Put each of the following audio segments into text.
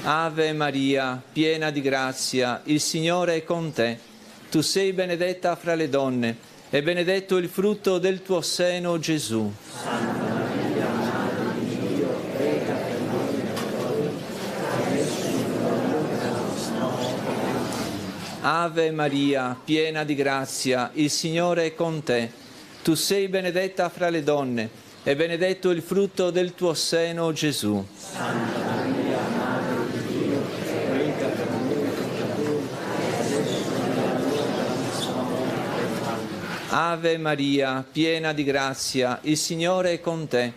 Ave Maria, piena di grazia, il Signore è con te. Tu sei benedetta fra le donne, e benedetto il frutto del tuo seno, Gesù. Santa Maria, Madre di Dio, prega per noi peccatori, adesso è l'ora della nostra morte. Ave Maria, piena di grazia, il Signore è con te. Tu sei benedetta fra le donne, e benedetto il frutto del tuo seno, Gesù. Santa Maria, Madre di Dio, prega per noi peccatori, adesso è l'ora della nostra morte. Ave Maria, piena di grazia, il Signore è con te.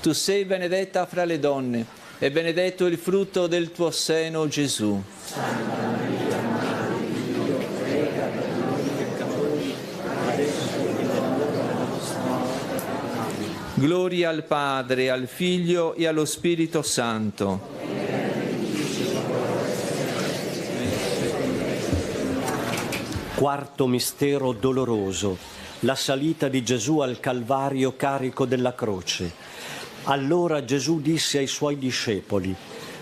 Tu sei benedetta fra le donne, e benedetto il frutto del tuo seno, Gesù. Santa Maria, Madre di Dio, prega per noi peccatori, adesso è l'ora della nostra morte. Gloria al Padre, al Figlio e allo Spirito Santo. Quarto mistero doloroso, la salita di Gesù al Calvario carico della croce. Allora Gesù disse ai suoi discepoli: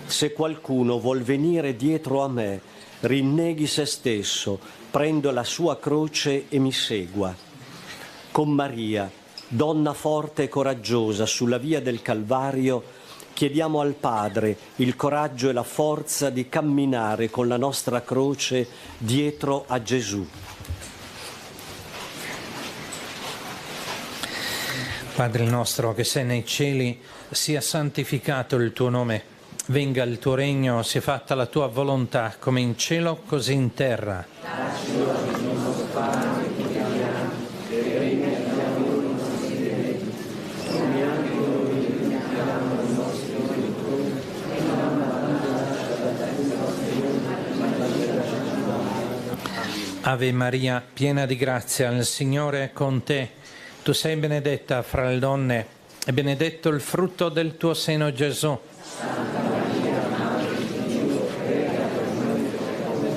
se qualcuno vuol venire dietro a me, rinneghi se stesso, prenda la sua croce e mi segua. Con Maria, donna forte e coraggiosa sulla via del Calvario, chiediamo al Padre il coraggio e la forza di camminare con la nostra croce dietro a Gesù. Padre nostro che sei nei cieli, sia santificato il tuo nome, venga il tuo regno, sia fatta la tua volontà, come in cielo così in terra. Dacci oggi il nostro pane quotidiano, e rimetti a noi i nostri debiti, come anche noi rimettiamo ai nostri debitori, e non abbandonarci alla tentazione, ma liberaci dal male. Ave Maria, piena di grazia, il Signore è con te. Tu sei benedetta fra le donne, e benedetto il frutto del tuo seno, Gesù. Santa Maria, Madre di Dio, prega per noi peccatori,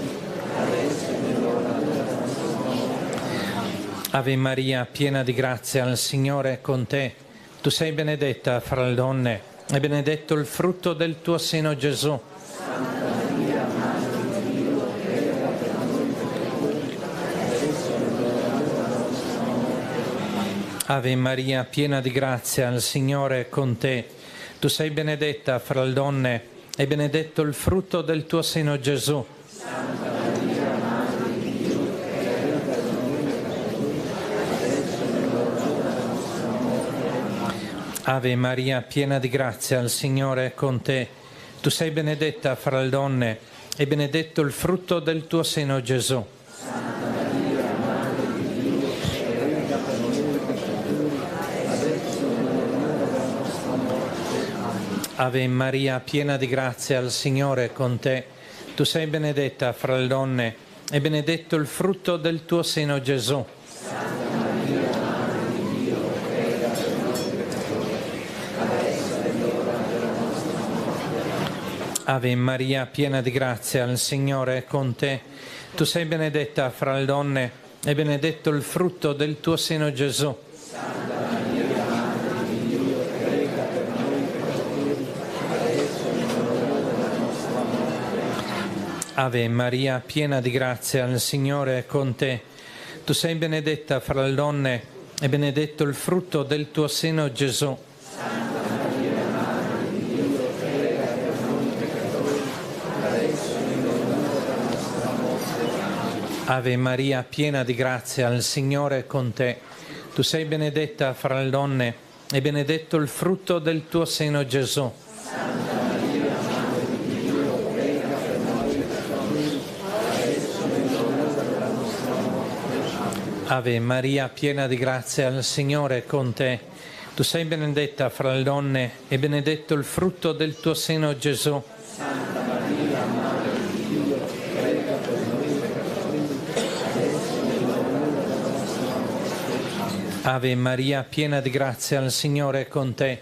adesso è l'ora della nostra morte. Ave Maria, piena di grazia, il Signore è con te. Tu sei benedetta fra le donne, e benedetto il frutto del tuo seno, Gesù. Santa Maria, Madre di Dio, prega per noi peccatori, adesso è l'ora della nostra morte. Ave Maria, piena di grazia, il Signore è con te. Tu sei benedetta fra le donne, e benedetto il frutto del tuo seno, Gesù. Santa Maria, Madre di Dio, prega per noi peccatori, adesso è l'ora della nostra morte. Ave Maria, piena di grazia, il Signore è con te. Tu sei benedetta fra le donne, e benedetto il frutto del tuo seno, Gesù. Santa Maria, Madre di Dio, prega per noi peccatori, adesso è l'ora della nostra morte. Ave Maria, piena di grazia, il Signore è con te. Tu sei benedetta fra le donne, e benedetto il frutto del tuo seno, Gesù. Santa Maria, Madre di Dio, prega per noi peccatori, adesso è l'ora della nostra morte. Ave Maria, piena di grazia, il Signore è con te. Tu sei benedetta fra le donne, e benedetto il frutto del tuo seno, Gesù. Santa Maria, Madre di Dio, prega per noi peccatori, adesso è l'ora della nostra morte. Ave Maria, piena di grazia, il Signore è con te. Tu sei benedetta fra le donne, e benedetto il frutto del tuo seno, Gesù. Santa Maria, Madre di Dio, prega per noi peccatori, adesso è l'ora della nostra morte. Ave Maria, piena di grazia, il Signore è con te. Tu sei benedetta fra le donne, e benedetto il frutto del tuo seno, Gesù. Santa Maria, Madre di Dio, prega per noi peccatori, adesso è l'ora della nostra morte. Ave Maria, piena di grazia, il Signore è con te. Tu sei benedetta fra le donne, e benedetto il frutto del tuo seno, Gesù. Santa Maria, Madre di Dio, prega per noi peccatori, adesso è l'ora della nostra morte. Ave Maria, piena di grazia, il Signore è con te.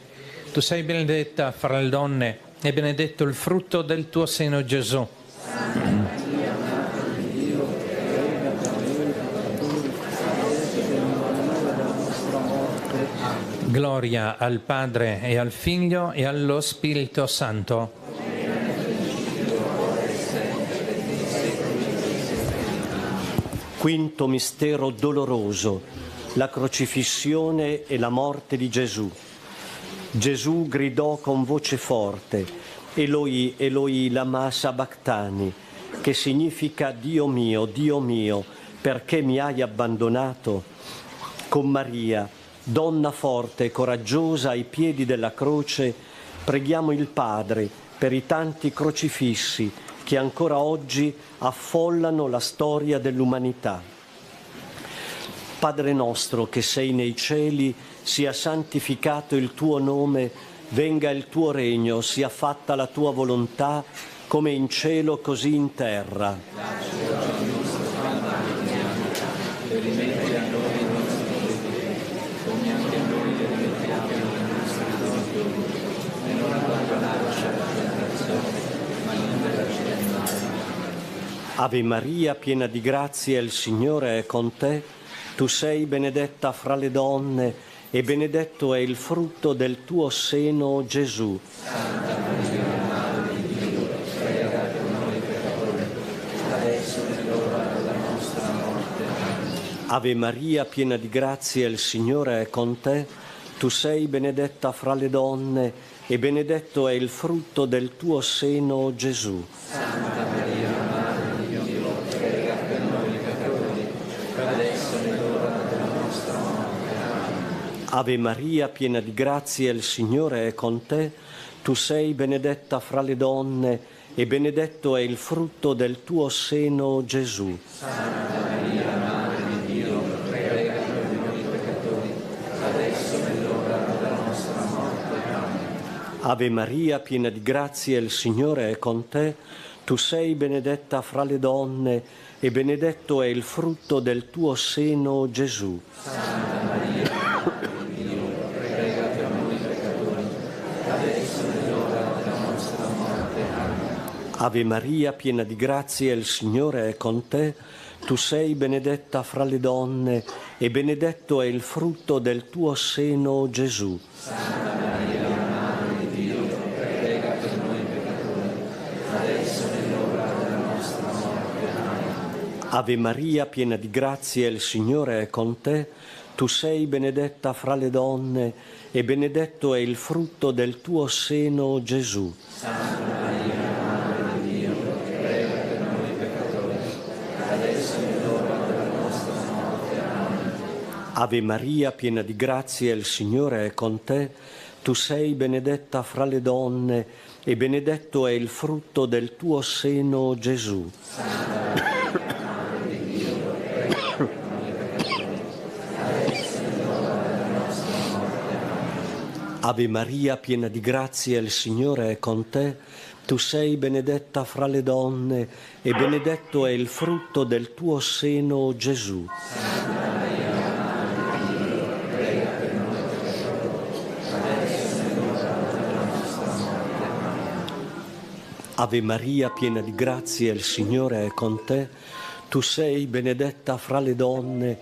Tu sei benedetta fra le donne, e benedetto il frutto del tuo seno, Gesù. Santa Maria, Madre di Dio, prega per noi peccatori, adesso è l'ora della nostra morte. Gloria al Padre, e al Figlio, e allo Spirito Santo. Quinto mistero doloroso, la crocifissione e la morte di Gesù. Gesù gridò con voce forte, Eloi, Eloi, lama sabachthani, che significa Dio mio, perché mi hai abbandonato? Con Maria, donna forte e coraggiosa ai piedi della croce, preghiamo il Padre per i tanti crocifissi che ancora oggi affollano la storia dell'umanità. Padre nostro che sei nei cieli, sia santificato il tuo nome, venga il tuo regno, sia fatta la tua volontà, come in cielo così in terra. E rimetti a noi i nostri debiti, come anche noi li rimettiamo ai nostri debitori, e non abbandonarci alla tentazione, ma liberaci dal male. Ave Maria, piena di grazia, il Signore è con te. Tu sei benedetta fra le donne e benedetto è il frutto del tuo seno, Gesù. Santa Maria, Madre di Dio, prega per noi peccatori, adesso è l'ora della nostra morte. Amen. Ave Maria, piena di grazia, il Signore è con te. Tu sei benedetta fra le donne e benedetto è il frutto del tuo seno, Gesù. Santa Maria, Madre di Dio, prega per noi peccatori, adesso è l'ora della nostra morte. Amen. Ave Maria, piena di grazia, il Signore è con te. Tu sei benedetta fra le donne e benedetto è il frutto del tuo seno, Gesù. Santa Maria, Madre di Dio, prega per noi peccatori, adesso è l'ora della nostra morte. Amen. Ave Maria, piena di grazia, il Signore è con te. Tu sei benedetta fra le donne e benedetto è il frutto del tuo seno, Gesù. Santa Maria, Madre di Dio, prega per noi peccatori, adesso è l'ora della nostra morte. Amen. Ave Maria, piena di grazia, il Signore è con te. Tu sei benedetta fra le donne e benedetto è il frutto del tuo seno, Gesù. Santa Maria, Madre di Dio, prega per noi peccatori, adesso è l'ora della nostra morte. Amen. Ave Maria, piena di grazia, il Signore è con te. Tu sei benedetta fra le donne e benedetto è il frutto del tuo seno, Gesù. Santa Maria, Madre di Dio, prega per noi peccatori, adesso è l'ora della nostra morte. Amen. Ave Maria, piena di grazia, il Signore è con te. Tu sei benedetta fra le donne e benedetto è il frutto del tuo seno, Gesù. Santa Maria, Madre di Dio, prega per noi peccatori, adesso è l'ora della nostra morte. Amen. Ave Maria, piena di grazia, il Signore è con te. Tu sei benedetta fra le donne e benedetto è il frutto del tuo seno, Gesù. Santa Maria, Madre di Dio, prega per noi peccatori, adesso è l'ora della nostra morte. Amen. Ave Maria, piena di grazia, il Signore è con te. Tu sei benedetta fra le donne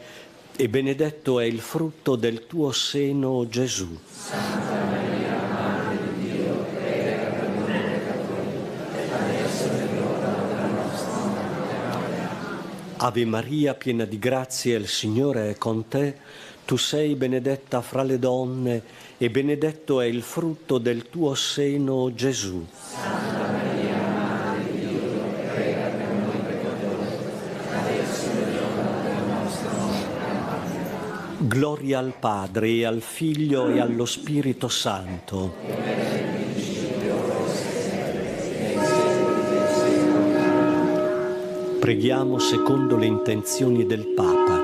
e benedetto è il frutto del tuo seno, Gesù. Santa Maria, Madre di Dio, prega per noi peccatori, adesso è l'ora della nostra morte. Amen. Ave Maria, piena di grazia, il Signore è con te. Tu sei benedetta fra le donne e benedetto è il frutto del tuo seno, Gesù. Santa Maria, Madre di Dio, prega per noi peccatori, adesso è l'ora della nostra morte. Amen. Gloria al Padre e al Figlio e allo Spirito Santo. Preghiamo secondo le intenzioni del Papa.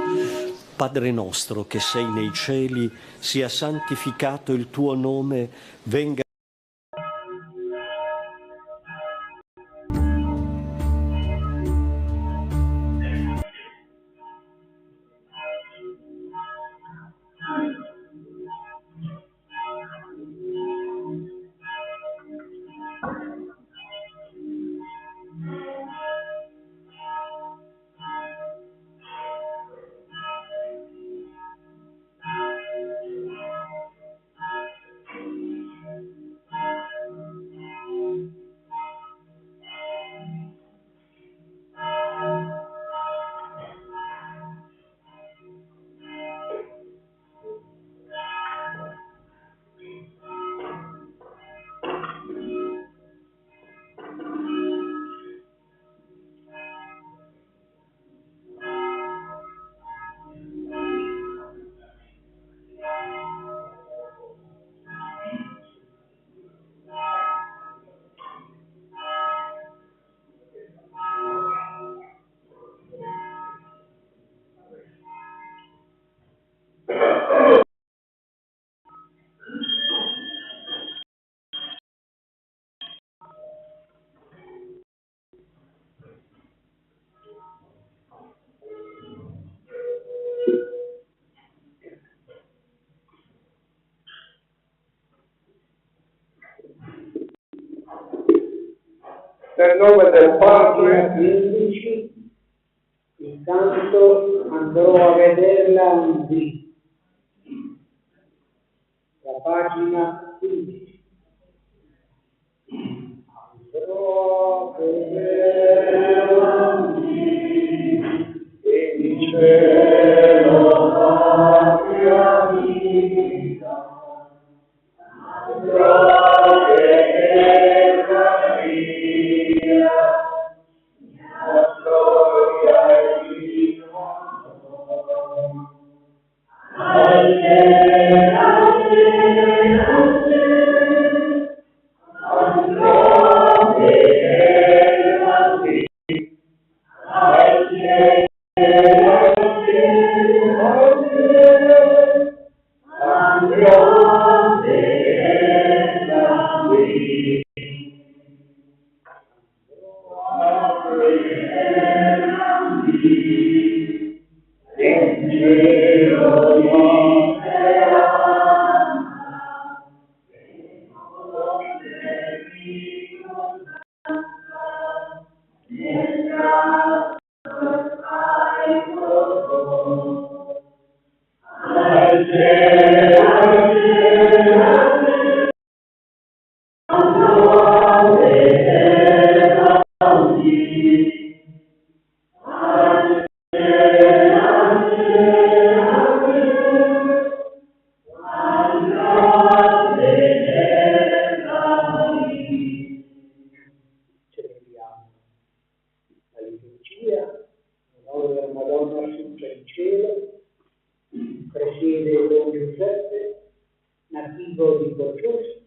Padre nostro che sei nei cieli, sia santificato il tuo nome, venga Nel nome del Padre. 15, intanto andrò a vederla un dì. La pagina 15. Andrò a vederla un dì, e in cielo la mia vita. Andrò a vederla mia, la storia di presiede Don Giuseppe, nativo di Borgiosi,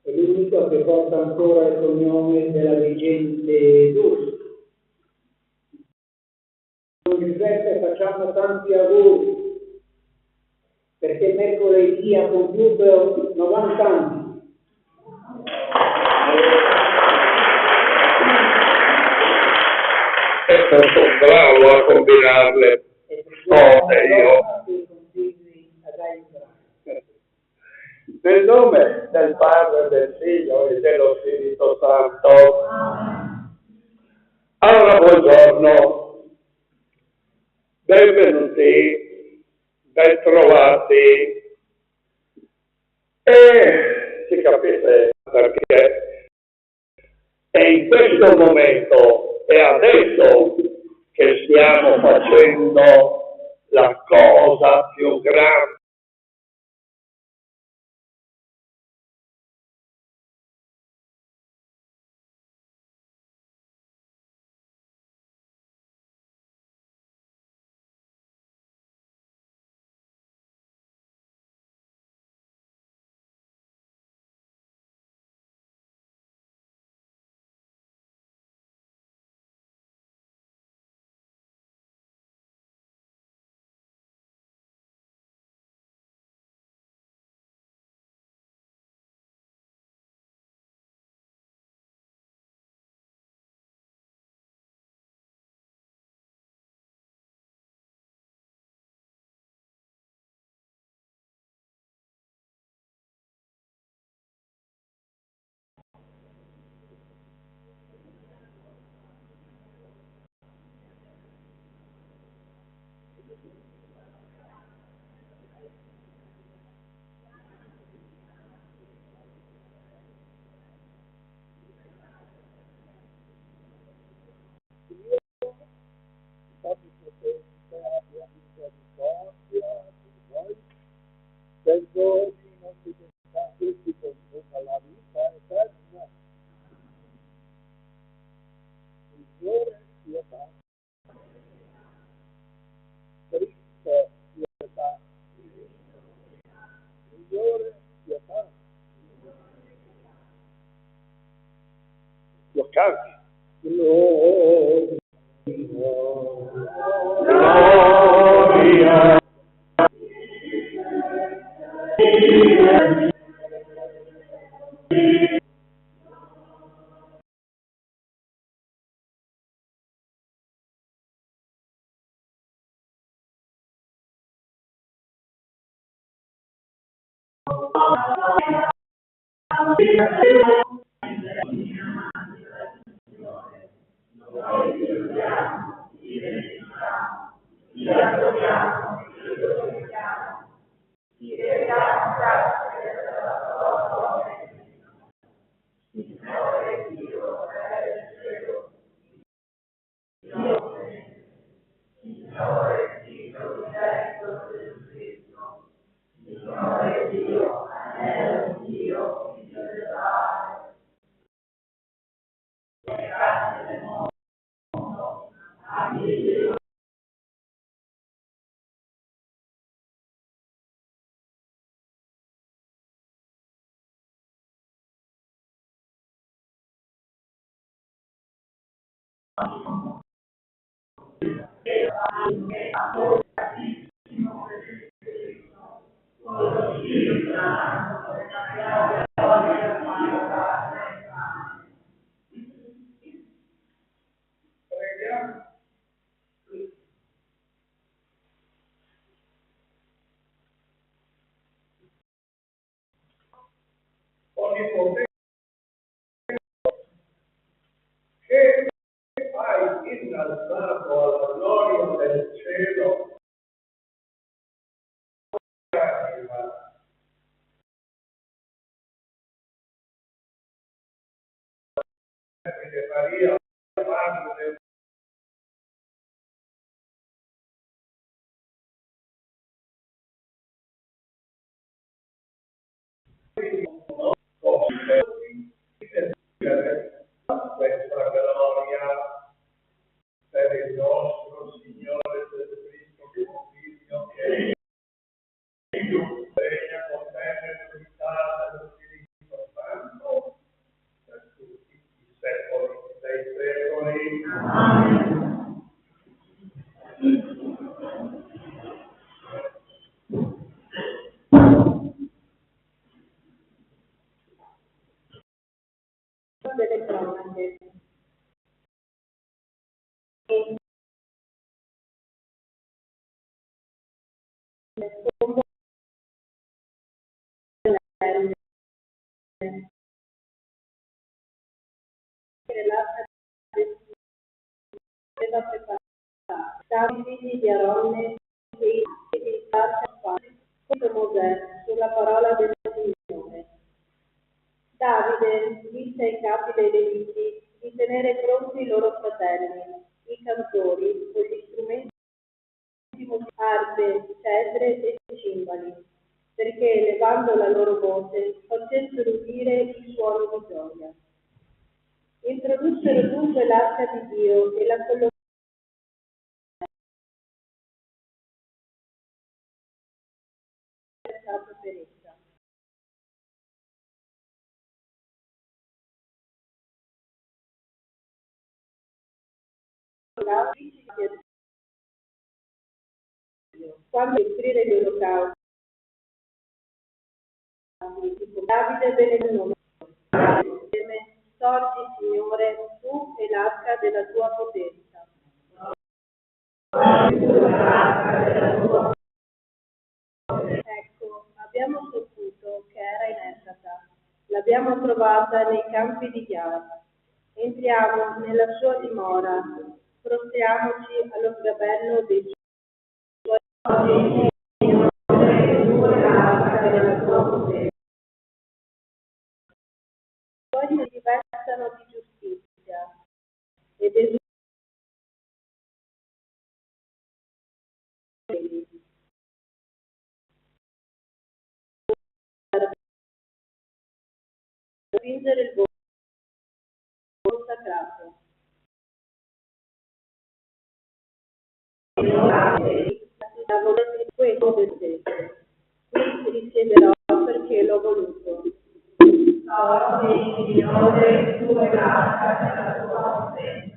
è l'unico che porta ancora il cognome della veggente D'Urso. Don Giuseppe, facciamo tanti auguri, perché mercoledì ha compiuto 90 anni. È stato bravo a combinarle cose, io. Nel nome del Padre, del Figlio e dello Spirito Santo. Allora, buongiorno, benvenuti, bentrovati. E si capisce perché è in questo momento e adesso che stiamo facendo la cosa più grande locali. Gloria. Onnipotente, che hai innalzato alla gloria del cielo Maria, madre questa gloria per il nostro Signore Gesù Cristo, tuo Figlio, che regna con te nell'unità dello Spirito Santo per tutti i secoli dei secoli. Amen. Delle cronache. Aveva preparato i figli di Aronne e i figli di Saffa contro Mosè sulla parola del Signore. Davide disse ai capi dei Leviti di tenere pronti i loro fratelli, i cantori, con gli strumenti arpe, cetre e cimbali, perché levando la loro voce facessero udire i suoni di gioia. Introdussero dunque l'arca di Dio e la collocarono per essa. Quando offrire gli olocausti, Davide benedì il nome. Sorgi, Signore, tu e l'arca della tua potenza. Ecco, abbiamo saputo che era in Efrata, l'abbiamo trovata nei campi di Gad. Entriamo nella sua dimora, prostriamoci allo sgabello dei suoi poi si rivestano di giustizia ed esultano per spingere il volo sacrato. La volete questo del secolo. Qui risiederò perché l'ho voluto. Signore, tu e grazie della tua potenza.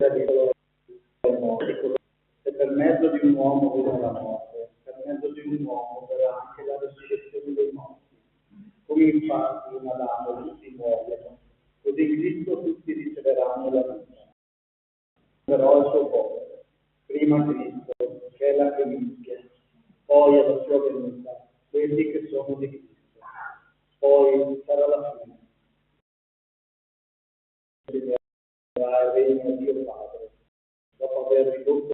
Se per mezzo di un uomo verrà la morte, per mezzo di un uomo verrà anche la resurrezione dei morti. Come infatti in Adamo tutti muoiono, così in Cristo tutti riceveranno la vita. Però il suo popolo, prima Cristo, che è la primizia, poi alla sua venuta, quelli che sono di Cristo. Poi sarà la fine. Il regno di Dio Padre, dopo aver ridotto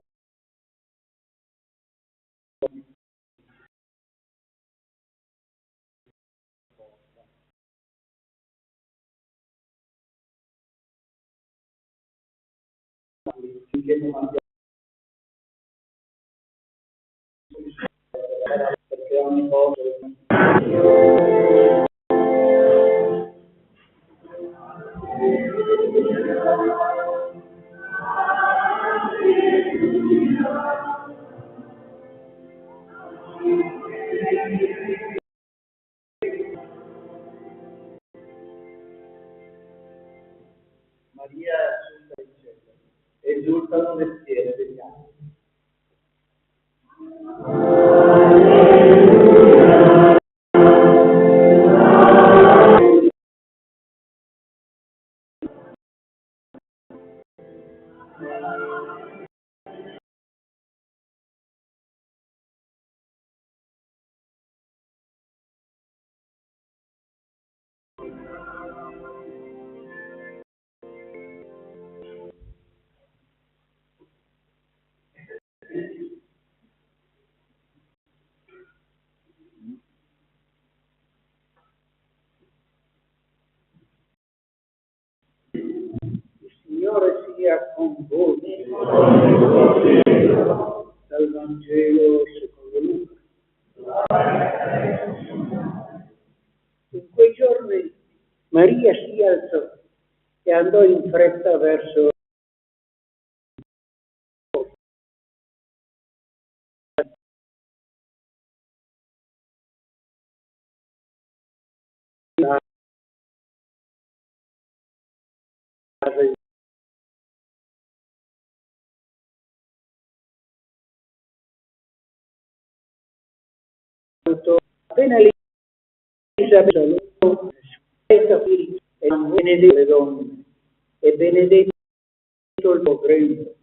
finché non abbiamo perché ogni cosa Maria è assunta in cielo, esultano le schiere degli angeli. Il Signore sia con voi. Dal Vangelo secondo Luca. In quei giorni Maria si alzò e andò in fretta verso la casa di Santo. Appena Elisabetta salutò, e benedetto le donne, e benedetto il tuo grembo.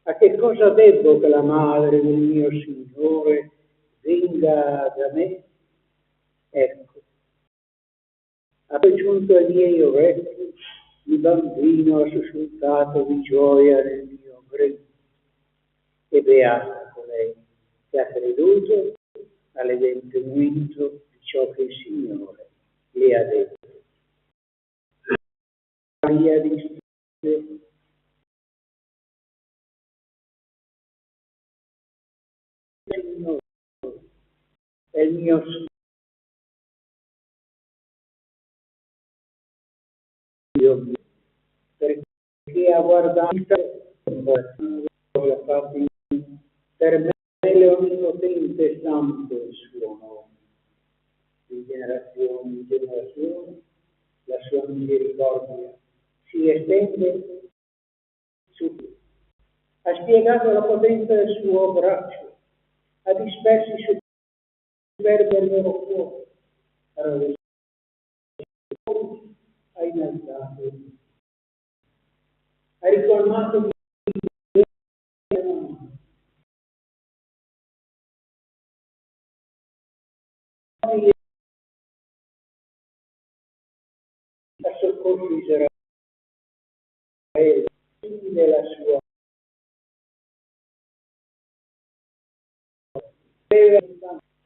A che cosa debbo che la madre del mio Signore venga da me? Ecco, ha giunto ai miei orecchi il bambino sussultato di gioia nel mio grembo. E beata colei che ha creduto all'adempimento di ciò che il Signore le ha detto. Maria disse: Signore, è il mio Dio, perché ha guardato per me l'Onnipotente Santo il suo nome, di generazione in generazione la sua misericordia si estende su tutti. Ha spiegato la potenza del suo braccio, ha dispersi su verbo il loro cuore, ha innalzato, ha ricolmato di ha soccorso Israele della sua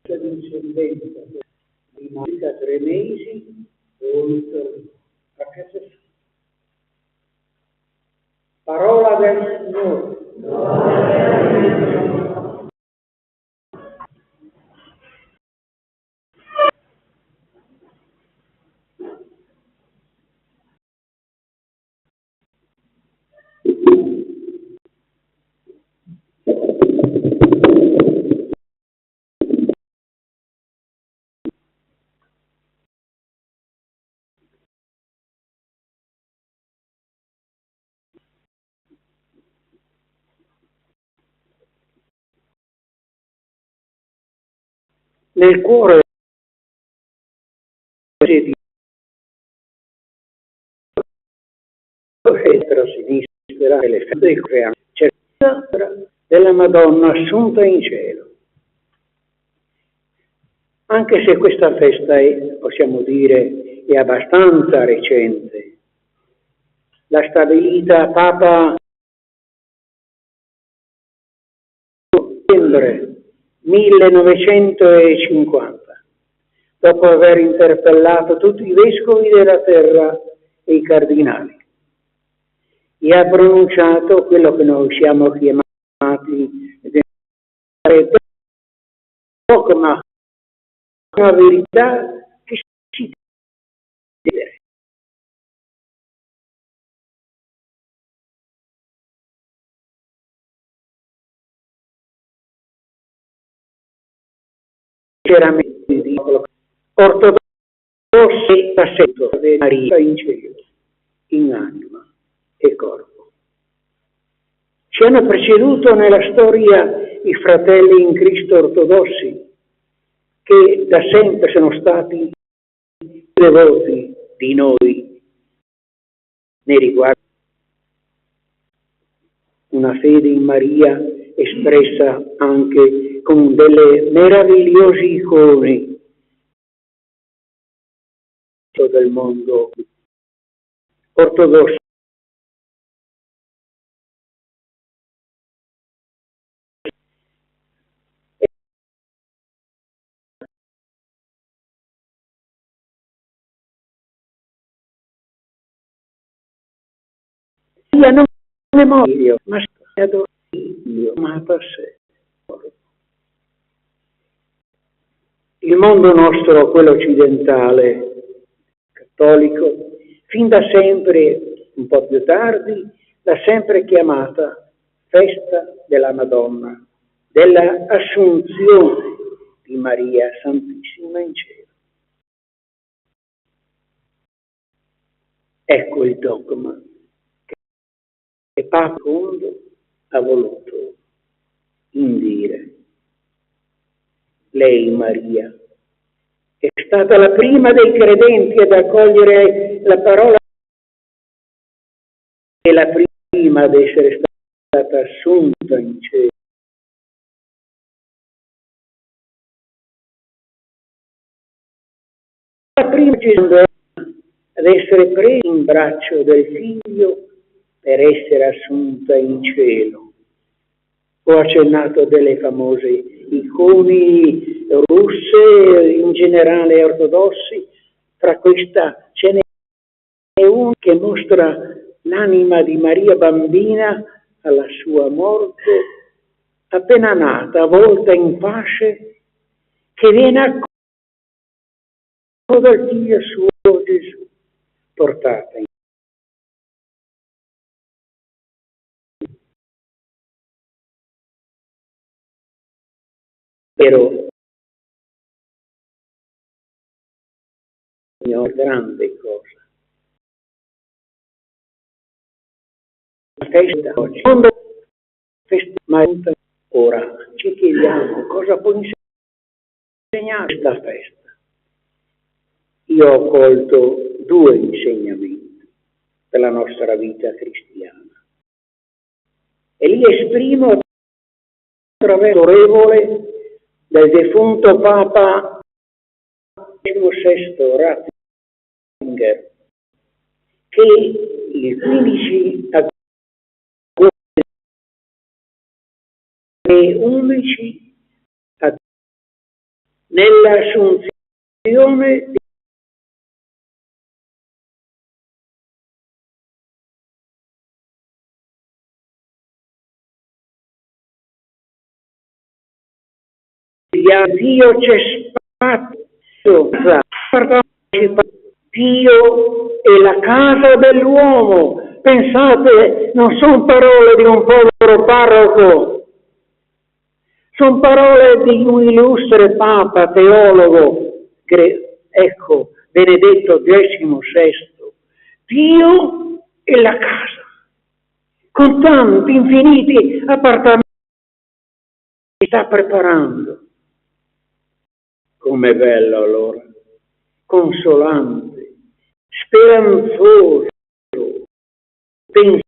discendenza di circa 3 mesi oltre a casa sua. Parola del Signore. nel cuore di destra-sinistra delle fede create della Madonna assunta in cielo. Anche se questa festa possiamo dire, è abbastanza recente, l'ha stabilita Papa settembre 1950, dopo aver interpellato tutti i vescovi della terra e i cardinali, e ha pronunciato quello che noi siamo chiamati dogma, una verità che si deve. Chiaramente dicono ortodossi passetto di Maria in cielo, in anima e corpo. Ci hanno preceduto nella storia i fratelli in Cristo ortodossi, che da sempre sono stati devoti di noi nei riguardi una fede in Maria espressa anche con delle meravigliose icone del mondo ortodosso. Non memoria, ma Dio amata a sé. Il mondo nostro, quello occidentale, cattolico, fin da sempre, un po' più tardi, l'ha sempre chiamata festa della Madonna, della Assunzione di Maria Santissima in cielo. Ecco il dogma che Papa II ha voluto indire. Lei, Maria, è stata la prima dei credenti ad accogliere la parola e la prima ad essere stata assunta in cielo. La prima ad essere presa in braccio del figlio per essere assunta in cielo. Ho accennato delle famose icone russe, in generale ortodossi, tra questa ce n'è una che mostra l'anima di Maria bambina alla sua morte, appena nata, avvolta in fasce, che viene accolta dal figlio suo Gesù, portata in però una grande cosa. La festa oggi, ma ora ci chiediamo cosa può insegnare questa festa. Io ho colto due insegnamenti per la nostra vita cristiana e li esprimo attraverso l'orevole del defunto Papa VI Ratzinger, che il 15 agosto 2011 nell'Assunzione Dio c'è spazio, Dio è la casa dell'uomo. Pensate, non sono parole di un povero parroco, sono parole di un illustre Papa, teologo, ecco, Benedetto XVI. Dio è la casa, con tanti infiniti appartamenti che sta preparando. Com'è bello allora, consolante, speranzoso, pensare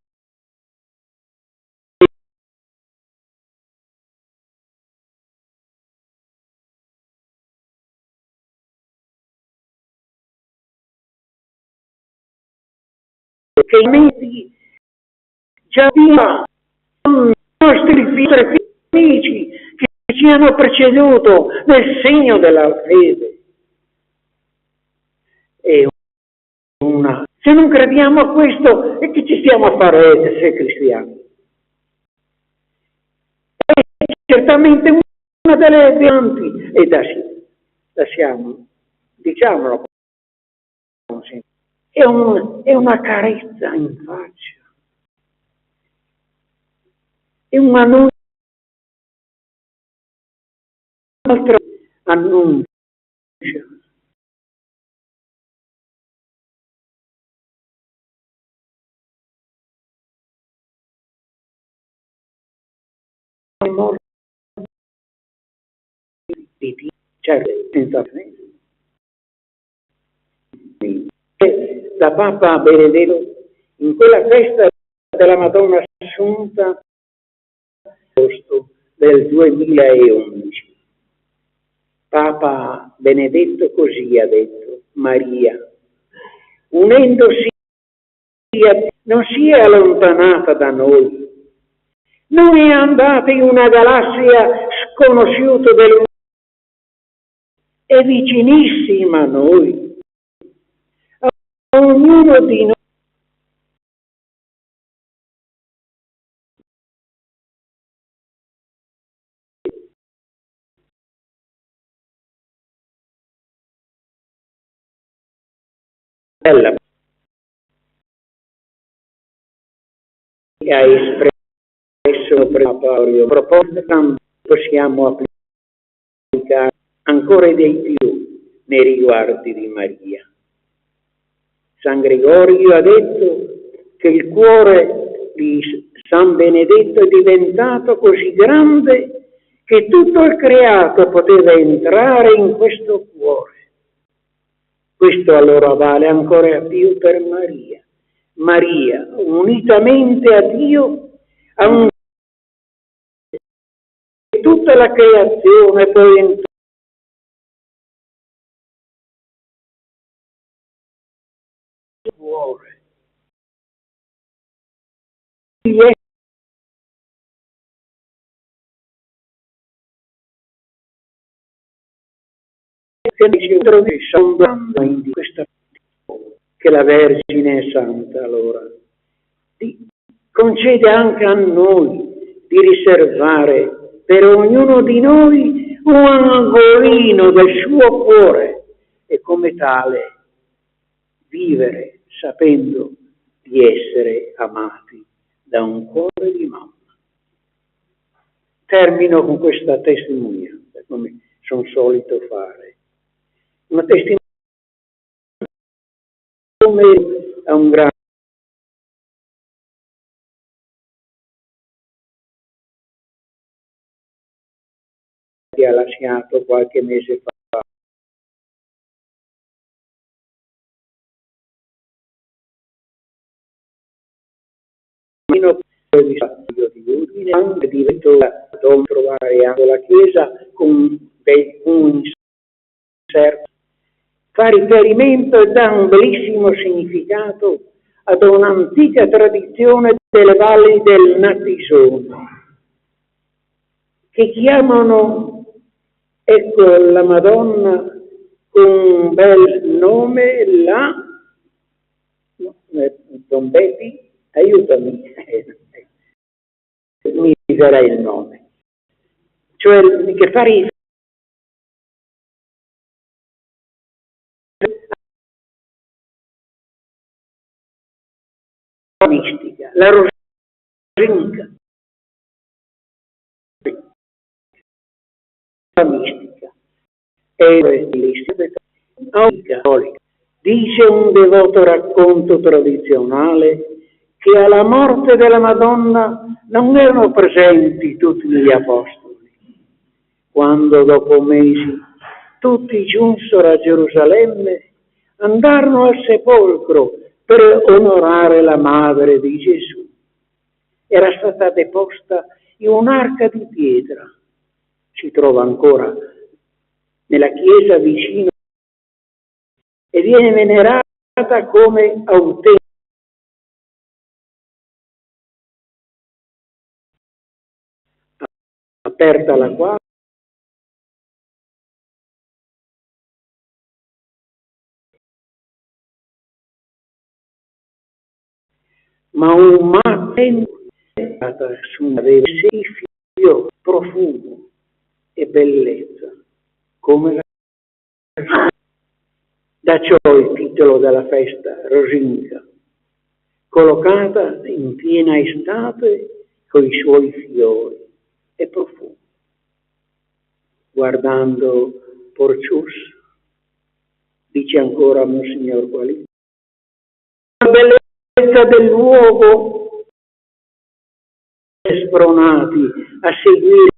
che i mesi già via i nostri amici che ci hanno preceduto nel segno della fede. Se non crediamo a questo, e che ci stiamo a fare essere cristiani? È certamente una delle varianti, e da siamo, diciamolo, è una carezza in faccia, è un annuncio, altro annuncio. Certo, senza da Papa Benedetto in quella festa della Madonna Assunta agosto del 2011. Papa Benedetto così ha detto: Maria, unendosi, non si è allontanata da noi, non è andata in una galassia sconosciuta dell'universo, è vicinissima a noi, a ognuno di noi. Bella che ha espresso preparatorio proposito, possiamo applicare ancora di più nei riguardi di Maria. San Gregorio ha detto che il cuore di San Benedetto è diventato così grande che tutto il creato poteva entrare in questo cuore. Questo allora vale ancora più per Maria. Maria, unitamente a Dio, ha tutta la creazione poi entra nel cuore. In questa che la Vergine è Santa allora concede anche a noi di riservare per ognuno di noi un angolino del suo cuore e come tale vivere sapendo di essere amati da un cuore di mamma. Termino con questa testimonianza, come sono solito fare. Una testimonianza come a un grande che ha lasciato qualche mese fa. Di Udine, anche diretto a trovare anche la chiesa con dei inserti, fa riferimento e dà un bellissimo significato ad un'antica tradizione delle valli del Natisone, che chiamano, ecco, la Madonna con un bel nome, Don Betty, aiutami, mi darà il nome, cioè che fa riferimento alla mistica, la rosinca, la mistica, è dice un devoto racconto tradizionale che alla morte della Madonna non erano presenti tutti gli apostoli, quando dopo mesi tutti giunsero a Gerusalemme, andarono al sepolcro per onorare la madre di Gesù. Era stata deposta in un'arca di pietra. Si trova ancora nella chiesa vicino e viene venerata come autentica, aperta la quale ma un mattino su una figlio profumo e bellezza, come la. Da ciò il titolo della festa, Rosinca, collocata in piena estate con i suoi fiori e profumi. Guardando Porcius, dice ancora Monsignor Quali, la bellezza del luogo, spronati a seguire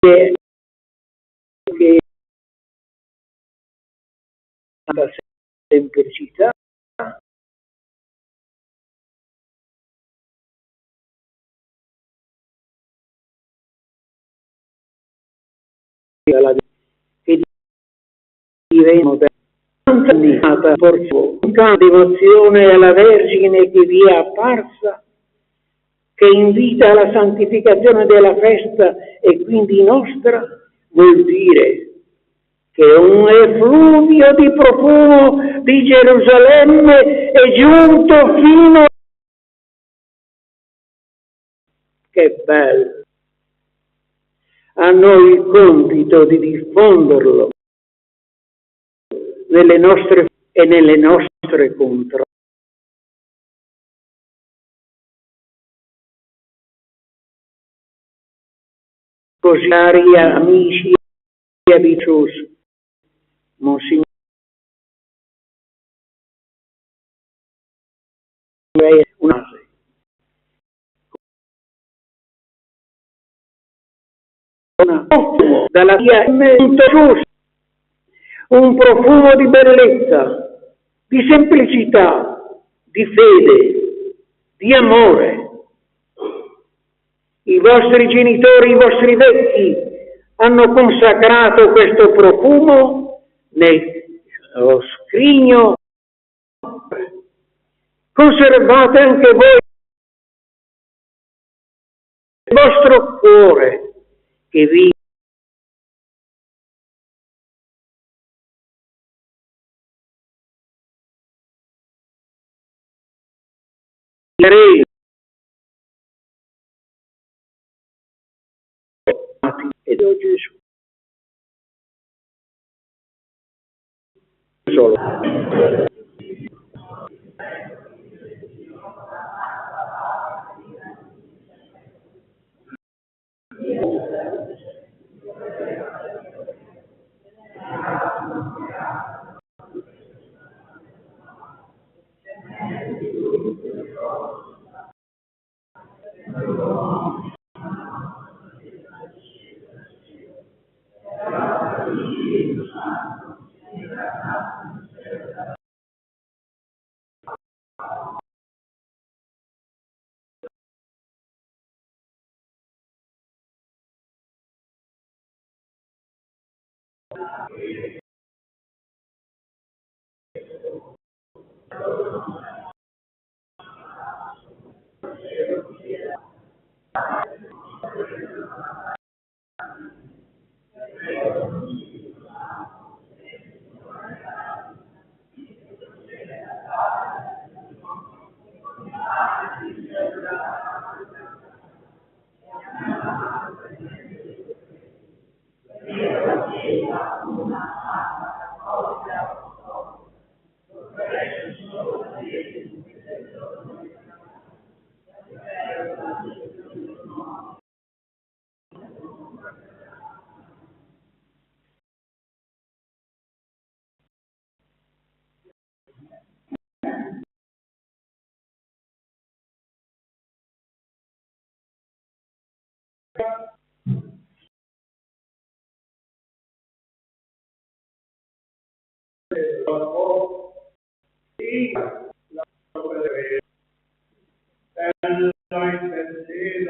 che la semplicità che diventa una devozione alla Vergine che vi è apparsa, che invita alla santificazione della festa e quindi nostra, vuol dire che un effluvio di profumo di Gerusalemme è giunto fino a. Che bello! A noi il compito di diffonderlo nelle nostre e nelle nostre contrade. Così, cari amici e amici, Monsignore una dalla via un profumo di bellezza, di semplicità, di fede, di amore. I vostri genitori, i vostri vecchi hanno consacrato questo profumo nello scrigno. Conservate anche voi il vostro cuore che vi ed ho Gesù. Solo.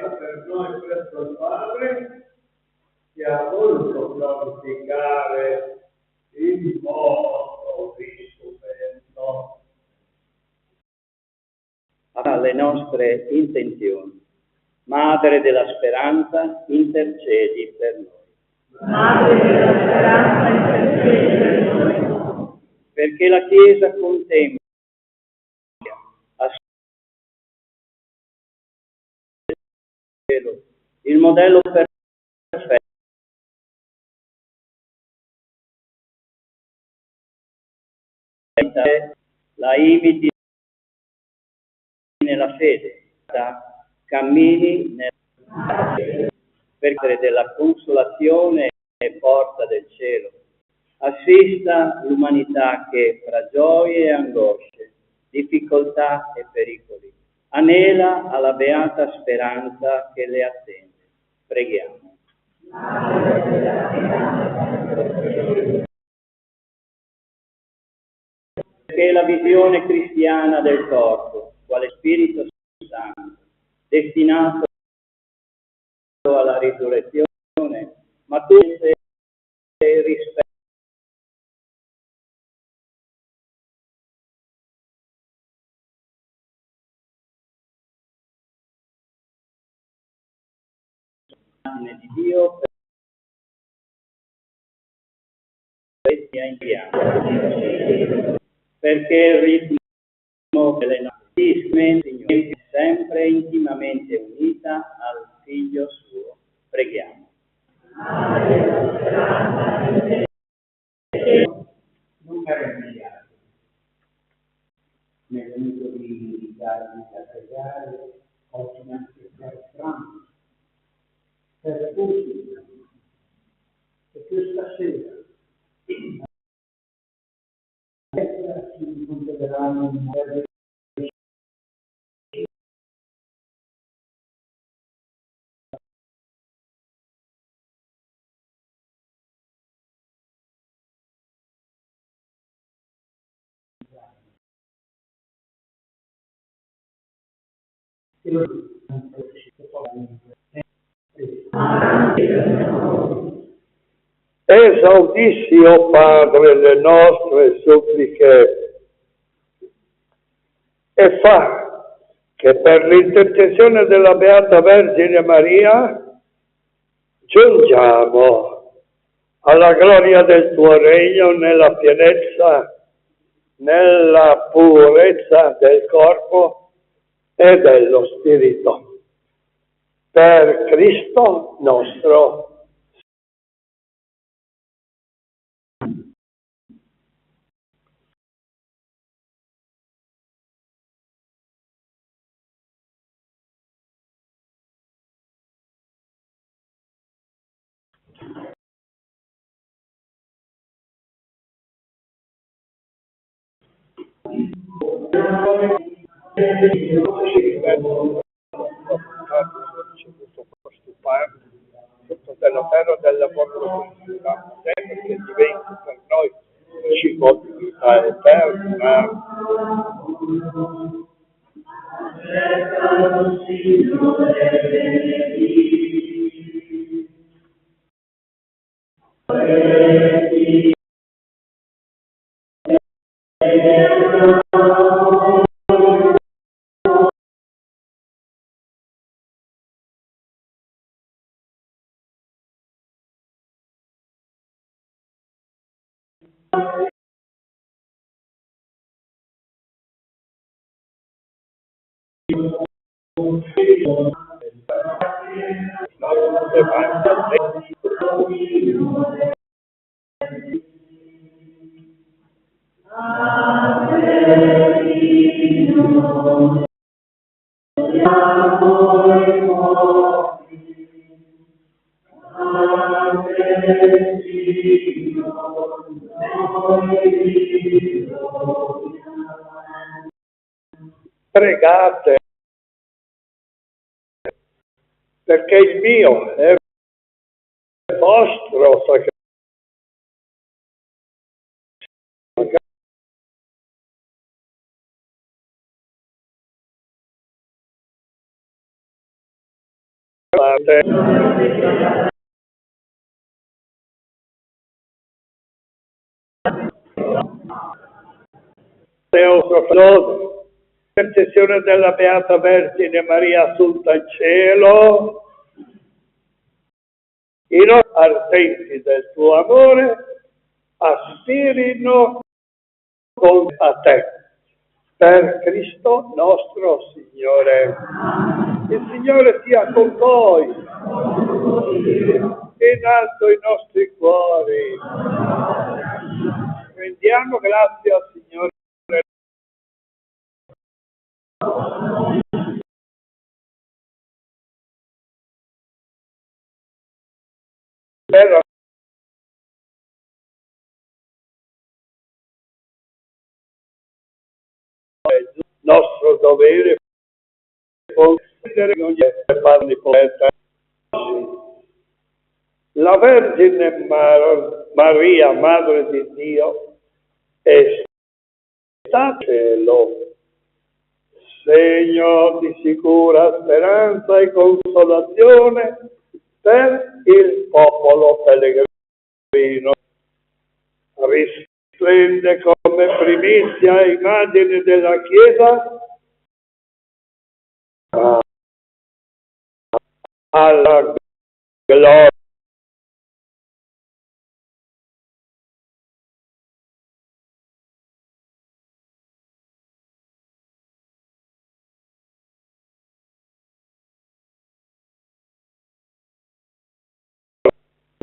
intendeva per noi presso il Padre, che ha voluto glorificare il vostro rispetto. Alle nostre intenzioni. Madre della speranza, intercedi per noi. Madre della speranza, intercedi per noi. Perché la Chiesa contempla il modello perfetto la imiti nella fede, cammini nella fede, per essere della consolazione e porta del cielo. Assista l'umanità che fra gioie e angosce, difficoltà e pericoli, anela alla beata speranza che le attende. Preghiamo. Perché la visione cristiana del corpo, quale Spirito Santo, destinato alla risurrezione, ma tu sei rispetto di Dio per ti inviamo. Perché il ritmo delle nostre Signore è sempre intimamente unita al Figlio suo. Preghiamo. Non meravigliate, mi è venuto di invitarmi a pregare oggi anche per pranzo, per tutti, e questa sera si incontreranno in modo Esaudissi, o Padre, le nostre suppliche e fa che per l'intercessione della Beata Vergine Maria giungiamo alla gloria del tuo regno nella pienezza, nella purezza del corpo e dello spirito. Per Cristo nostro. Tutto della terra della vostra felicità, perché diventi per noi cibo di vita eterna. Pregate, perché il mio è il vostro sacrificio. potente. Intercessione della Beata Vergine Maria Assunta in cielo, i nostri ardenti del tuo amore aspirino con a te, per Cristo nostro Signore. Il Signore sia con voi, in alto i nostri cuori. Rendiamo grazie al Signore. Per nostro dovere concedere ogni farli poeta. La Vergine Maria, Madre di Dio, è stata cielo, segno di sicura speranza e consolazione per il popolo pellegrino. Risplende come primizia e immagine della Chiesa alla gloria.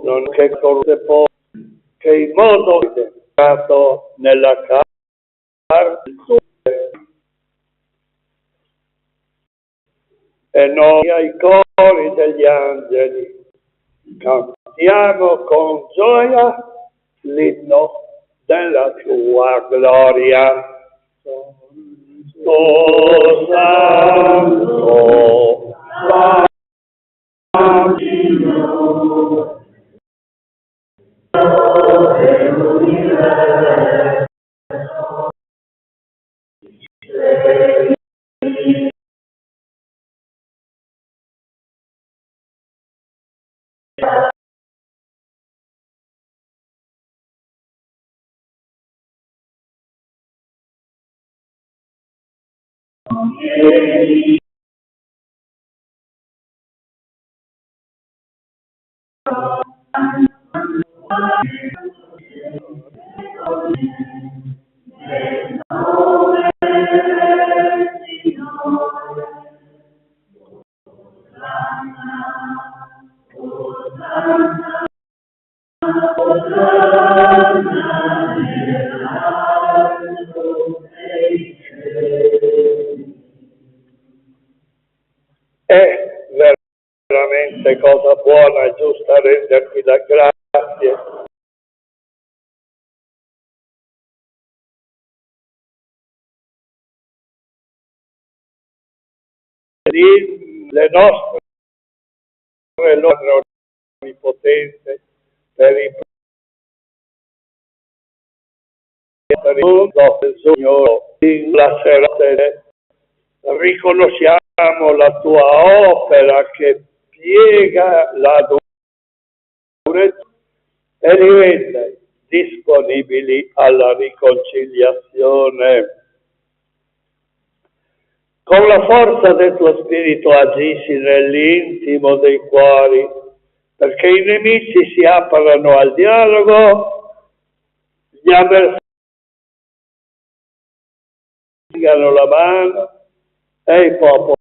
Non che corte poi che in modo stato nella carne e noi ai cori degli angeli cantiamo con gioia l'inno della tua gloria. Santo, Santo, Santo, È veramente cosa buona e giusta renderti la grazie. Le nostre loro onnipotente per il mondo del Signore in la serate riconosciamo la tua opera che piega la durezza e li rende disponibili alla riconciliazione. Con la forza del tuo spirito agisci nell'intimo dei cuori, perché i nemici si aprano al dialogo, gli avversari stringano la mano e i popoli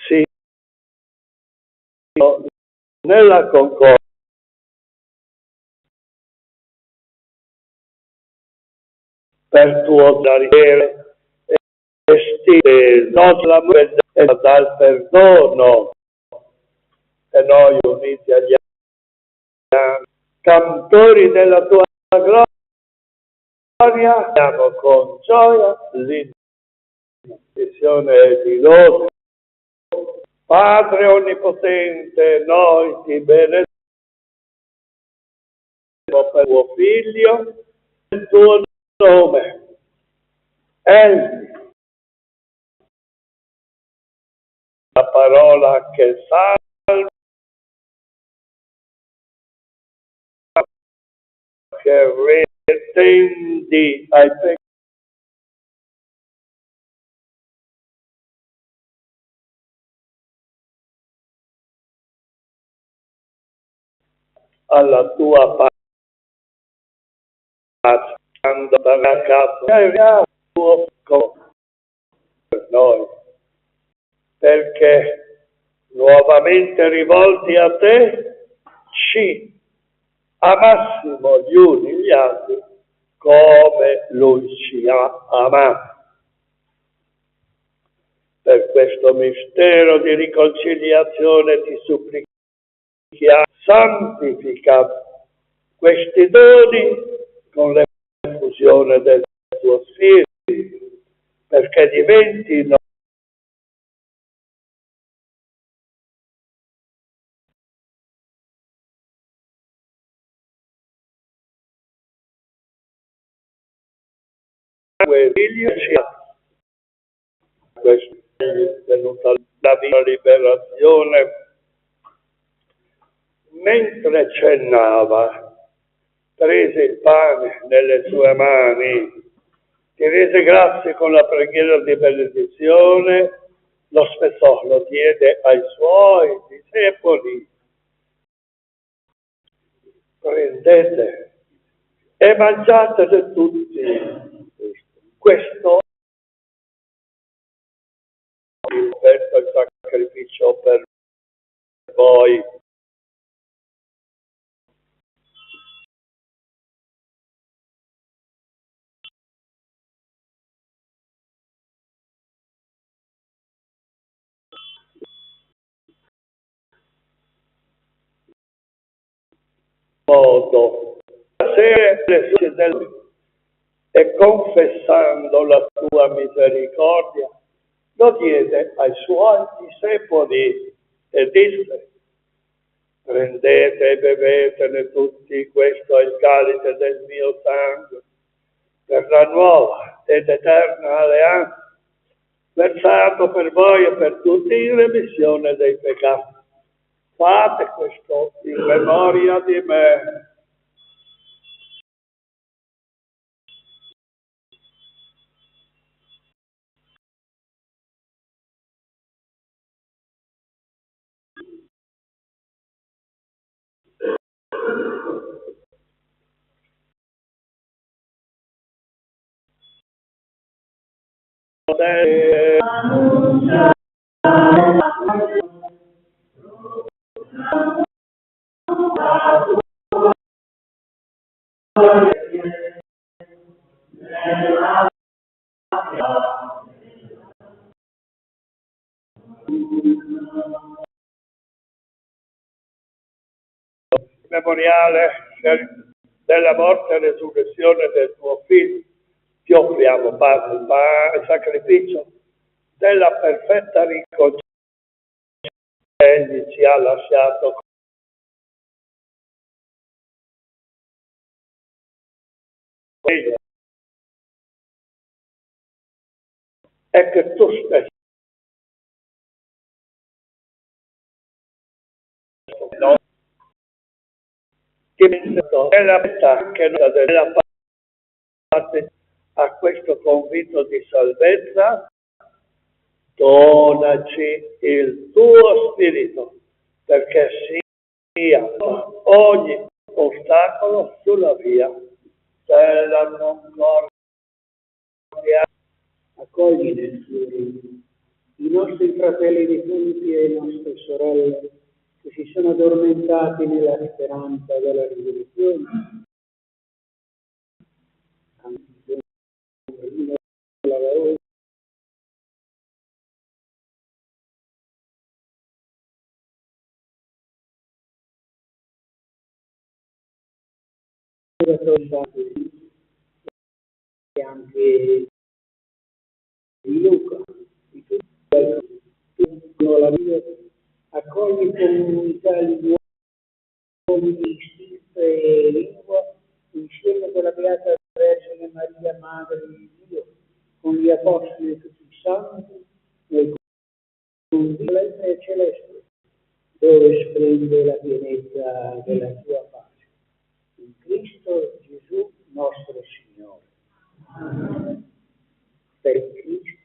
si nella concordia. Per tuo dare e stile, non la e dal perdono, e noi uniti agli cantori della tua gloria, diamo con gioia l'intenzione di lode. Padre Onnipotente, noi ti benediciamo per tuo Figlio, il tuo nome. Egli la parola che salva, che retendi ai peccati, alla tua pace, quando da capo il tuo corpo per noi, perché nuovamente rivolti a te ci amassimo gli uni gli altri come lui ci ha amato. Per questo mistero di riconciliazione ti supplichiamo, santifica questi doni con l'effusione del tuo Spirito, perché diventino questo è venuta la liberazione. Mentre cennava, prese il pane nelle sue mani, ti rese grazie con la preghiera di benedizione, lo spezzò, lo diede ai suoi discepoli. Prendete e mangiatene tutti. Questo è il sacrificio per voi. Modo e confessando la tua misericordia lo diede ai suoi discepoli e disse: prendete e bevetene tutti, questo è il calice del mio sangue per la nuova ed eterna alleanza, versato per voi e per tutti in remissione dei peccati. Fate questo in memoria di me. Memoriale della morte e resurrezione del tuo Figlio, ti offriamo, Padre, il sacrificio della perfetta riconciliazione. Egli ci ha lasciato e che tu stesso nella metà che non della parte a questo convito di salvezza, donaci il tuo Spirito perché sia ogni ostacolo sulla via della concordia. Accogli nel tuo regno i nostri fratelli defunti e le nostre sorelle che si sono addormentati nella speranza della risurrezione. E anche di Luca, di tutti la vita, accogli comunità di uomini di stile e lingua, insieme con la Beata Vergine Maria, Madre di Dio, con gli Apostoli e tutti i Santi, nel e celeste, dove splende la pienezza della tua pace. In Cristo Gesù nostro Signore. Per Cristo.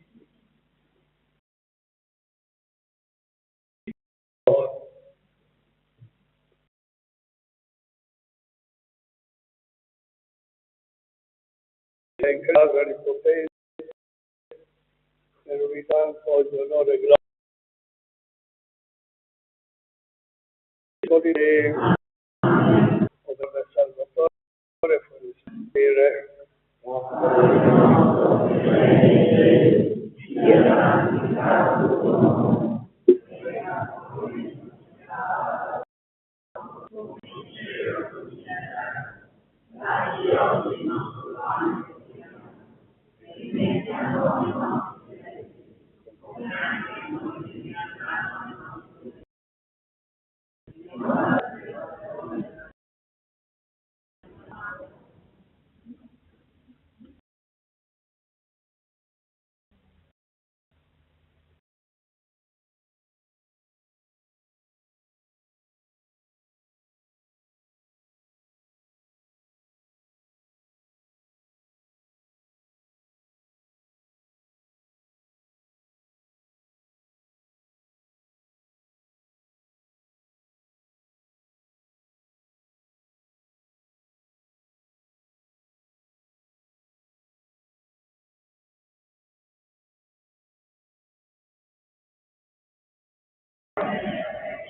In casa di potenza, nell'unità oggi onore e gloria. Come Salvatore, fuori sentire.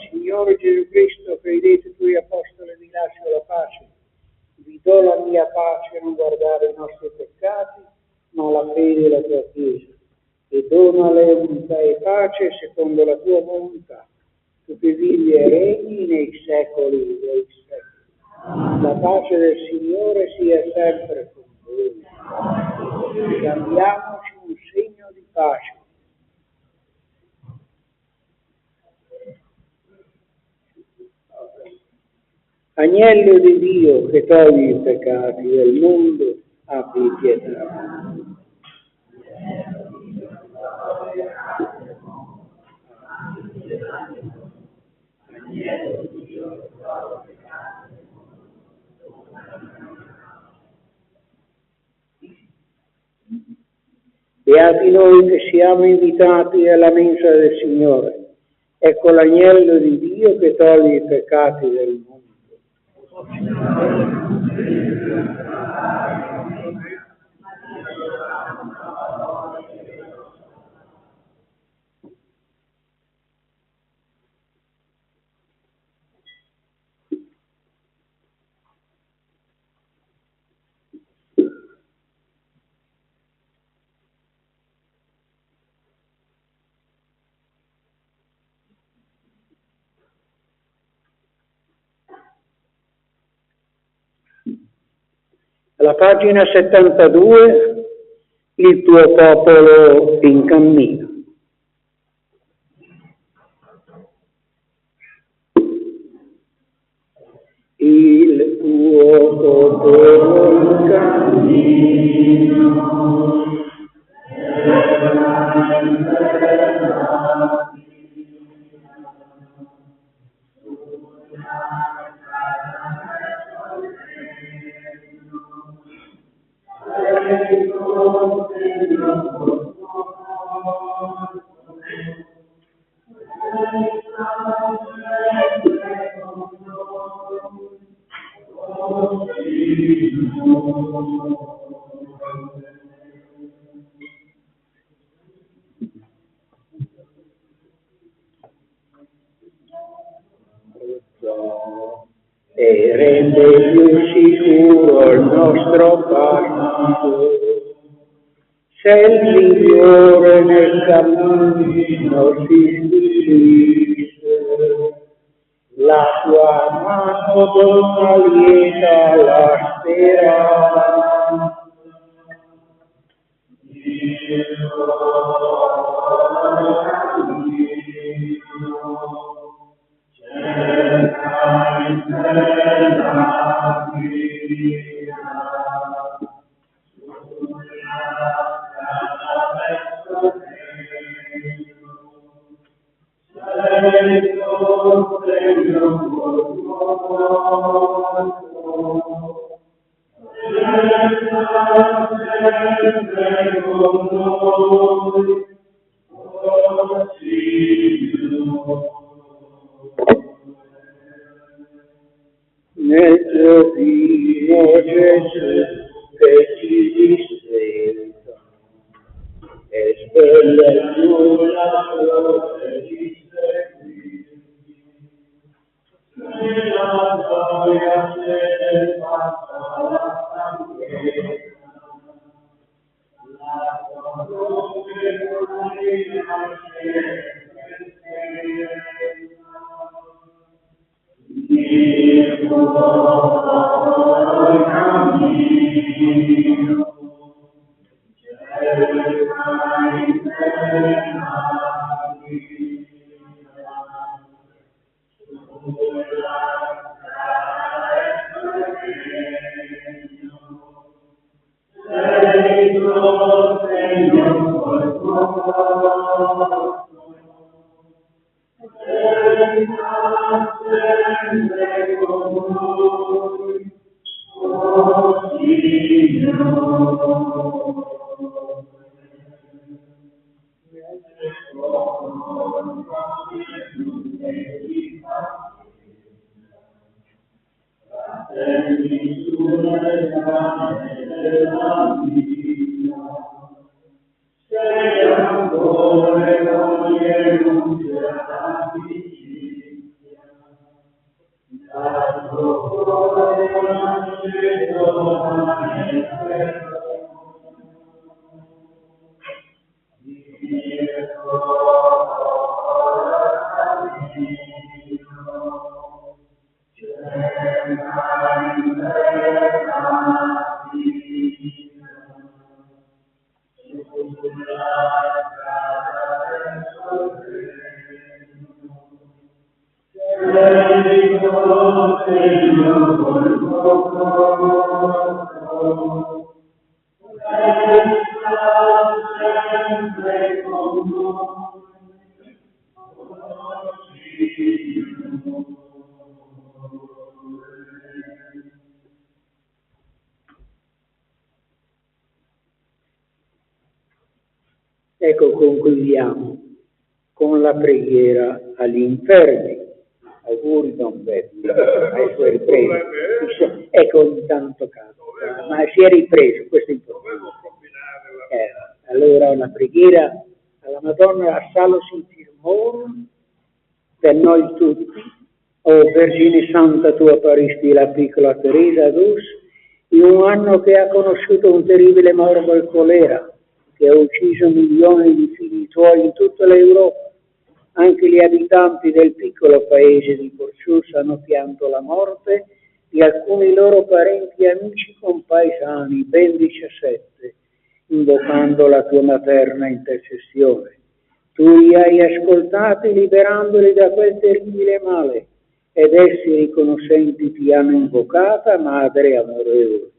Signore Gesù Cristo, che hai detto ai tuoi apostoli, vi lascio la pace, vi do la mia pace, non guardare i nostri peccati, ma la fede della tua Chiesa, e donale unità e pace secondo la tua volontà, tu che vivi e regni nei secoli dei secoli. La pace del Signore sia sempre con voi. Scambiamoci un segno di pace. Agnello di Dio che togli i peccati del mondo, abbi pietà. Beati noi che siamo invitati alla mensa del Signore. Ecco l'agnello di Dio che toglie i peccati del mondo. Alla pagina 72, il tuo popolo in cammino. Il tuo popolo in cammino. E rende più sicuro il nostro passo. Se il Signore nel cammino si stupisce, la sua mano dona lieta la speranza. Nel tuo Figlio Gesù che ci distenta e sveglia sulla croce di seguirti, nella gioia se fatta la stanchezza, la tua croce non Ecco, concludiamo con la preghiera agli infermi. Auguri Don Beppe, ecco, è ripreso. Ecco, ogni tanto cade, ma si è ripreso, questo è importante. Allora una preghiera alla Madonna a Salus in Firmorum per noi tutti. O Vergine Santa, tu apparisti la piccola Teresa d'Us in un anno che ha conosciuto un terribile morbo e colera che ha ucciso milioni di figli tuoi in tutta l'Europa. Anche gli abitanti del piccolo paese di Porcius hanno pianto la morte di alcuni loro parenti e amici compaesani, ben 17, invocando la tua materna intercessione. Tu li hai ascoltati liberandoli da quel terribile male ed essi riconoscenti ti hanno invocata, Madre amorevole.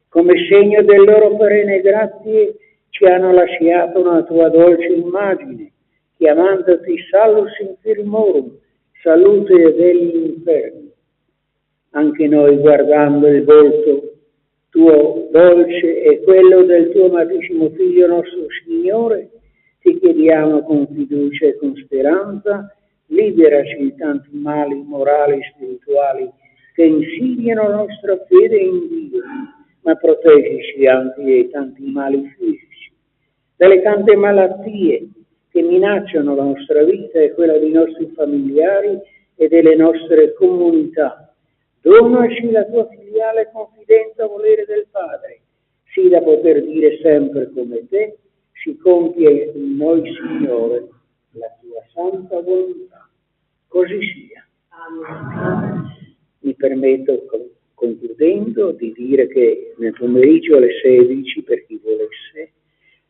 Come segno del loro perenne grazie ci hanno lasciato una tua dolce immagine, chiamandoti Salus Infirmorum, salute degli infermi. Anche noi, guardando il volto tuo dolce e quello del tuo amatissimo Figlio nostro Signore, ti chiediamo con fiducia e con speranza, liberaci di tanti mali morali e spirituali che insidiano la nostra fede in Dio, ma proteggici anche dai tanti mali fisici, dalle tante malattie che minacciano la nostra vita e quella dei nostri familiari e delle nostre comunità. Donaci la tua filiale confidenza volere del Padre, sì da poter dire sempre come te, si compie in noi, Signore, la tua santa volontà. Così sia. Amen. Mi permetto, concludendo, di dire che nel pomeriggio alle 16, per chi volesse,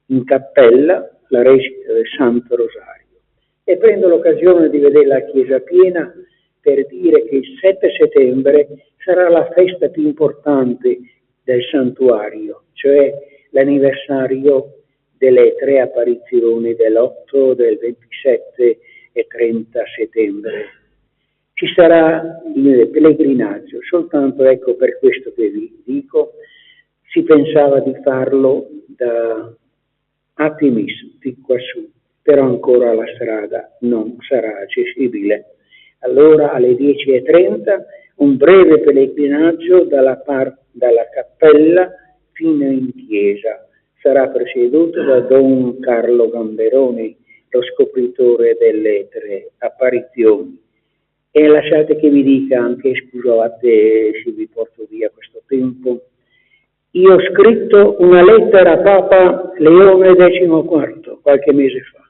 in cappella, la recita del Santo Rosario. E prendo l'occasione di vedere la chiesa piena per dire che il 7 settembre sarà la festa più importante del santuario, cioè l'anniversario delle 3 apparizioni dell'8, del 27 e 30 settembre. Ci sarà il pellegrinaggio, soltanto ecco per questo che vi dico, si pensava di farlo da Artemis di quassù, però ancora la strada non sarà accessibile. Allora alle 10:30 un breve pellegrinaggio dalla cappella fino in chiesa. Sarà presieduto da Don Carlo Gamberoni, lo scopritore delle 3 apparizioni. E lasciate che vi dica anche, scusate se vi porto via questo tempo, io ho scritto una lettera a Papa Leone XIV qualche mese fa.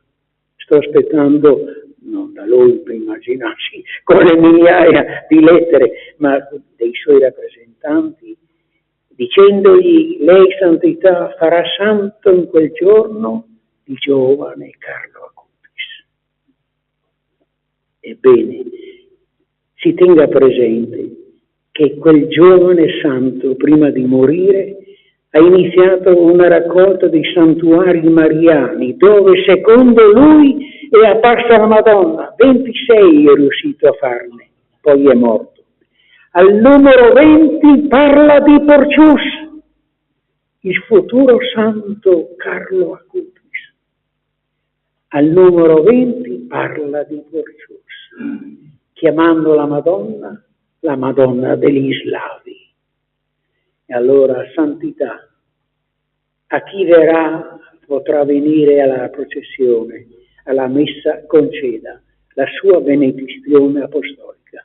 Sto aspettando, non da lui per immaginarsi, con le migliaia di lettere, ma dei suoi rappresentanti, dicendogli: lei santità farà santo in quel giorno il giovane Carlo Acutis. Ebbene, si tenga presente che quel giovane santo, prima di morire, ha iniziato una raccolta di santuari mariani, dove secondo lui è apparsa la Madonna. 26 è riuscito a farne, poi è morto. Al numero 20 parla di Porcius, il futuro santo Carlo Acutis. Al numero 20 parla di Porcius, chiamando la Madonna degli Slavi. E allora, santità, a chi verrà potrà venire alla processione, alla messa, conceda la sua benedizione apostolica.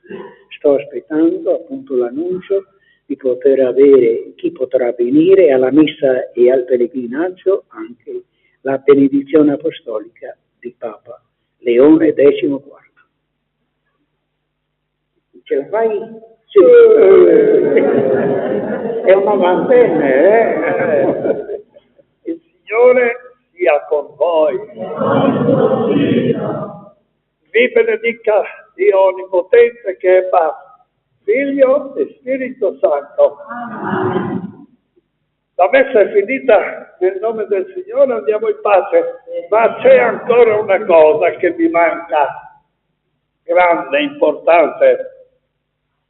Sto aspettando appunto l'annuncio di poter avere chi potrà venire alla messa e al pellegrinaggio anche la benedizione apostolica di Papa Leone XIV. Ce la fai? Sì. È una vantenne, Il Signore sia con voi. Vi benedica Dio Onnipotente che è Padre, Figlio e Spirito Santo. La messa è finita, nel nome del Signore andiamo in pace, ma c'è ancora una cosa che mi manca, grande, importante,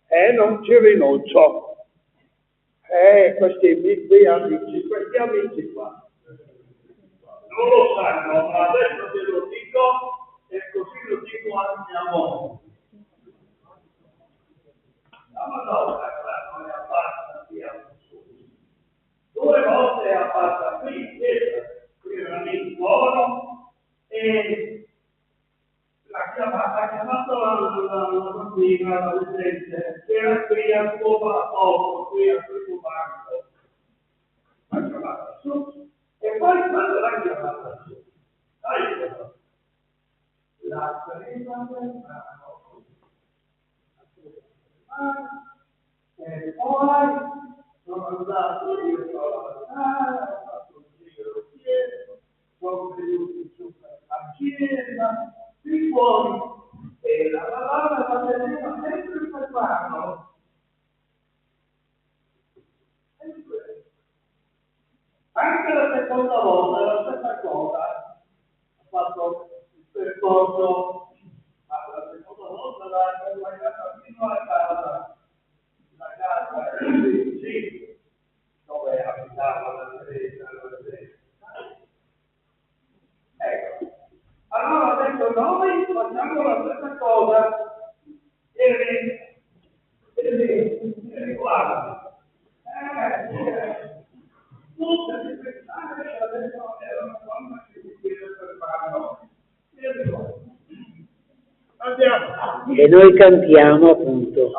e non ci rinuncio. Questi amici qua non lo sanno, ma adesso ve lo dico e così lo dico anche a voi. La Madonna non è apparsa qui a nessuno. 2 volte è apparsa qui in chiesa, qui era lì buono, e ha chiamato la bambina, la vedente, che era qui al suo posto, qui al primo banco. L'ha chiamata su, e poi quando l'ha chiamata su, sai cosa? La presa del brano, e poi sono andato io ho fatto un giro chiedo, sono venuti su per la chiesa, di fuori, e la parola la teneva sempre per mano. Anche la seconda volta la stessa cosa, ha fatto il percorso, ma la seconda volta l'ha guardata fino alla casa. La casa è lì, dove abitava la Teresa. Ecco. Allora adesso noi facciamo la stessa cosa e guarda. Tutte le persone che adesso era una donna che si chiede per mano. Andiamo. E noi cantiamo appunto.